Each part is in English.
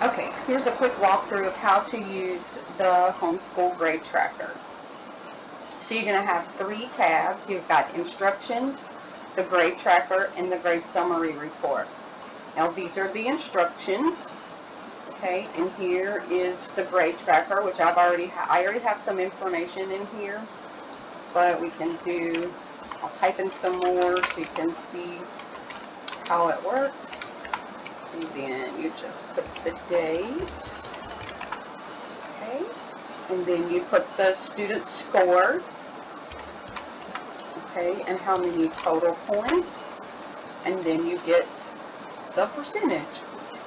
Okay, here's a quick walkthrough of how to use the Homeschool Grade Tracker. So you're going to have 3 tabs. You've got Instructions, the Grade Tracker, and the Grade Summary Report. Now these are the instructions. Okay, and here is the Grade Tracker, which I already have some information in here, but we can do. I'll type in some more so you can see how it works. And then you just put the date, okay, and then you put the student score, okay, and how many total points, and then you get the percentage,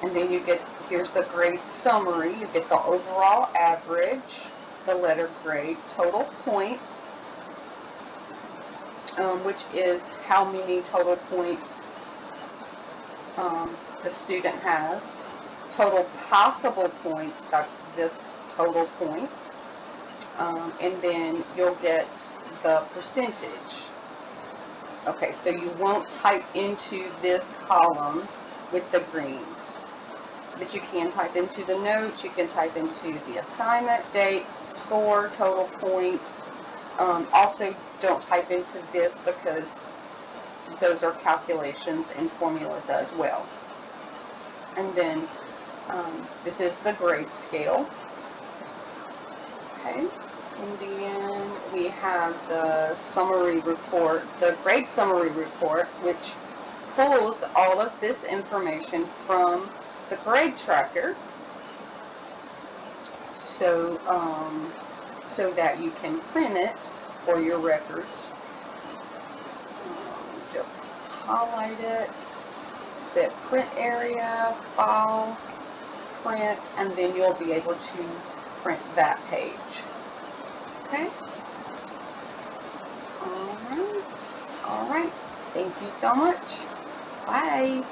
and then you get, here's the grade summary, you get the overall average, the letter grade, total points, which is how many total points the student has, total possible points, that's this total points, and then you'll get the percentage. Okay, so you won't type into this column with the green, but you can type into the notes, you can type into the assignment, date, score, total points. Also, don't type into this because those are calculations and formulas as well. And then this is the grade scale. Okay, and then we have the summary report, the grade summary report, which pulls all of this information from the grade tracker, so that you can print it for your records. Just highlight it, set print area, file, print, and then you'll be able to print that page. Okay? Alright. Thank you so much. Bye.